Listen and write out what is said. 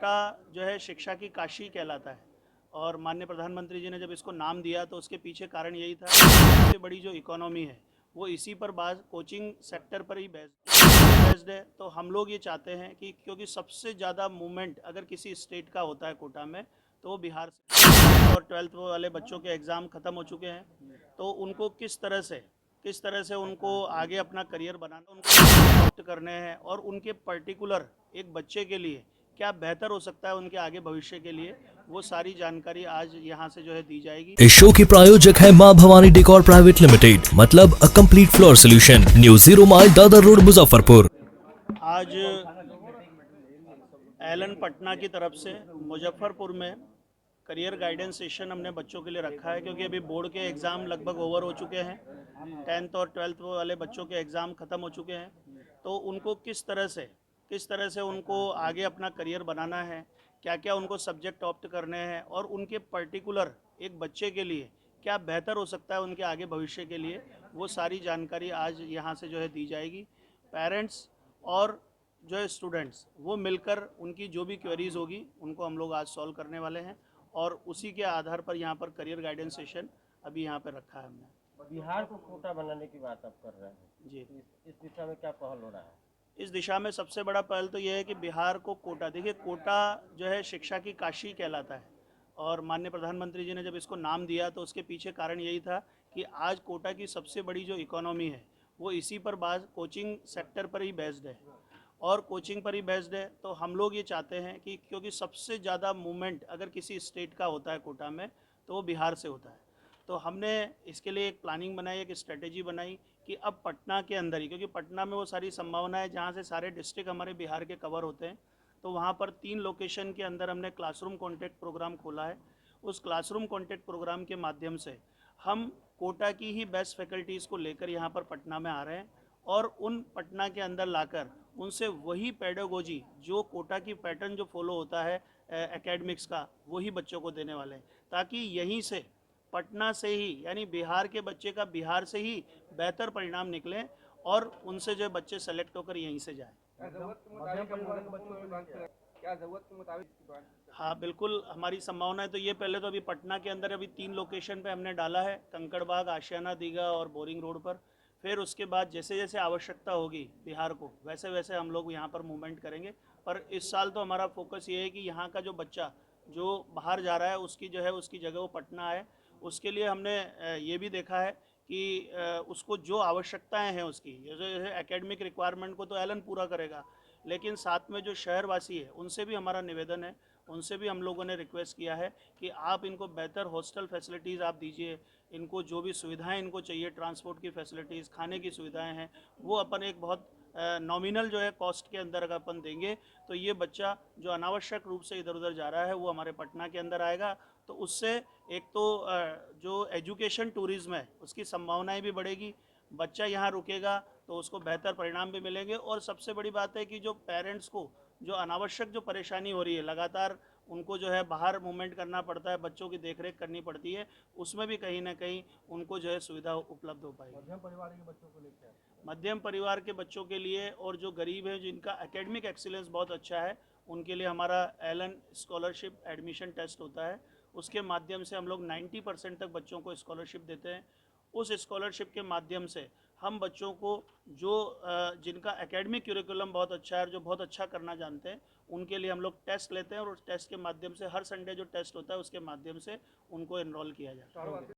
कोटा जो है शिक्षा की काशी कहलाता है और माननीय प्रधानमंत्री जी ने जब इसको नाम दिया तो उसके पीछे कारण यही था कि सबसे बड़ी जो इकोनॉमी है वो इसी पर कोचिंग सेक्टर पर ही बेस्ड है। तो हम लोग ये चाहते हैं कि क्योंकि सबसे ज़्यादा मूवमेंट अगर किसी स्टेट का होता है कोटा में तो वो बिहार से, और 12th वाले बच्चों के एग्ज़ाम ख़त्म हो चुके हैं, तो उनको किस तरह से उनको आगे अपना करियर बनाना, उनको ऑप्ट करने हैं और उनके पर्टिकुलर एक बच्चे के लिए क्या बेहतर हो सकता है उनके आगे भविष्य के लिए, वो सारी जानकारी आज यहाँ से जो है दी जाएगी। इस शो की प्रायोजक है मां भवानी डेकोर प्राइवेट लिमिटेड, मतलब a complete floor solution, new 0 mile Dadar road Muzaffarpur. आज एलन पटना की तरफ से मुजफ्फरपुर में करियर गाइडेंस सेशन हमने बच्चों के लिए रखा है, क्योंकि अभी बोर्ड के एग्ज़ाम लगभग ओवर हो चुके हैं, 10th और 12th वाले बच्चों के एग्ज़ाम ख़त्म हो चुके हैं, तो उनको किस तरह से उनको आगे अपना करियर बनाना है, क्या क्या उनको सब्जेक्ट ऑप्ट करने हैं और उनके पर्टिकुलर एक बच्चे के लिए क्या बेहतर हो सकता है उनके आगे भविष्य के लिए, वो सारी जानकारी आज यहाँ से जो है दी जाएगी। पेरेंट्स और जो है स्टूडेंट्स वो मिलकर उनकी जो भी क्वेरीज़ होगी उनको हम लोग आज सॉल्व करने वाले हैं और उसी के आधार पर यहाँ पर करियर गाइडेंस सेशन अभी यहाँ पर रखा है हमने। बिहार को कोटा बनाने की बात आप कर रहे हैं जी, इस दिशा में क्या पहल हो रहा है? इस दिशा में सबसे बड़ा पहल तो ये है कि बिहार को कोटा, देखिए कोटा जो है शिक्षा की काशी कहलाता है और माननीय प्रधानमंत्री जी ने जब इसको नाम दिया तो उसके पीछे कारण यही था कि आज कोटा की सबसे बड़ी जो इकोनॉमी है वो इसी पर कोचिंग सेक्टर पर ही बेस्ड है और कोचिंग पर ही बेस्ड है। तो हम लोग ये चाहते हैं कि क्योंकि सबसे ज़्यादा मूवमेंट अगर किसी स्टेट का होता है कोटा में तो वो बिहार से होता है, तो हमने इसके लिए एक प्लानिंग बनाई, एक स्ट्रेटेजी बनाई कि अब पटना के अंदर ही, क्योंकि पटना में वो सारी संभावना है जहाँ से सारे डिस्ट्रिक्ट हमारे बिहार के कवर होते हैं, तो वहाँ पर 3 लोकेशन के अंदर हमने क्लासरूम कॉन्टैक्ट प्रोग्राम खोला है। उस क्लासरूम कॉन्टैक्ट प्रोग्राम के माध्यम से हम कोटा की ही बेस्ट फैकल्टीज़ को लेकर यहाँ पर पटना में आ रहे हैं और उन पटना के अंदर लाकर उनसे वही पेडागोजी जो कोटा की पैटर्न जो फॉलो होता है एकेडमिक्स का, वही बच्चों को देने वाले हैं, ताकि यहीं से पटना से ही यानी बिहार के बच्चे का बिहार से ही बेहतर परिणाम निकले और उनसे जो बच्चे सेलेक्ट होकर यहीं से जाएं। हाँ बिल्कुल, हमारी संभावना है तो ये पहले तो अभी पटना के अंदर अभी 3 लोकेशन पे हमने डाला है, कंकड़बाग, आशियाना, दीघा और बोरिंग रोड पर। फिर उसके बाद जैसे जैसे आवश्यकता होगी बिहार को वैसे वैसे हम लोग यहाँ पर मूवमेंट करेंगे। पर इस साल तो हमारा फोकस ये है कि यहाँ का जो बच्चा जो बाहर जा रहा है उसकी जो है उसकी जगह वो पटना आए। उसके लिए हमने ये भी देखा है कि उसको जो आवश्यकताएं हैं उसकी, जैसे एकेडमिक रिक्वायरमेंट को तो एलन पूरा करेगा, लेकिन साथ में जो शहरवासी है उनसे भी हमारा निवेदन है, उनसे भी हम लोगों ने रिक्वेस्ट किया है कि आप इनको बेहतर हॉस्टल फैसिलिटीज़ आप दीजिए, इनको जो भी सुविधाएं इनको चाहिए, ट्रांसपोर्ट की फैसिलिटीज़, खाने की सुविधाएं हैं, वो अपन एक बहुत नॉमिनल जो है कॉस्ट के अंदर अगर अपन देंगे तो ये बच्चा जो अनावश्यक रूप से इधर उधर जा रहा है वो हमारे पटना के अंदर आएगा। तो उससे एक तो जो एजुकेशन टूरिज़्म है उसकी संभावनाएं भी बढ़ेगी, बच्चा यहाँ रुकेगा तो उसको बेहतर परिणाम भी मिलेंगे और सबसे बड़ी बात है कि जो पेरेंट्स को जो अनावश्यक जो परेशानी हो रही है, लगातार उनको जो है बाहर मूवमेंट करना पड़ता है, बच्चों की देखरेख करनी पड़ती है, उसमें भी कहीं ना कहीं उनको जो है सुविधा उपलब्ध हो पाएगी। मध्यम परिवार के बच्चों को लेकर, मध्यम परिवार के बच्चों के लिए और जो गरीब है जिनका एकेडमिक एक्सीलेंस बहुत अच्छा है उनके लिए हमारा एलन स्कॉलरशिप एडमिशन टेस्ट होता है, उसके माध्यम से हम लोग 90% तक बच्चों को स्कॉलरशिप देते हैं। उस स्कॉलरशिप के माध्यम से हम बच्चों को जो जिनका एकेडमिक करिकुलम बहुत अच्छा है, जो बहुत अच्छा करना जानते हैं, उनके लिए हम लोग टेस्ट लेते हैं और उस टेस्ट के माध्यम से हर संडे जो टेस्ट होता है उसके माध्यम से उनको एनरोल किया जाता है।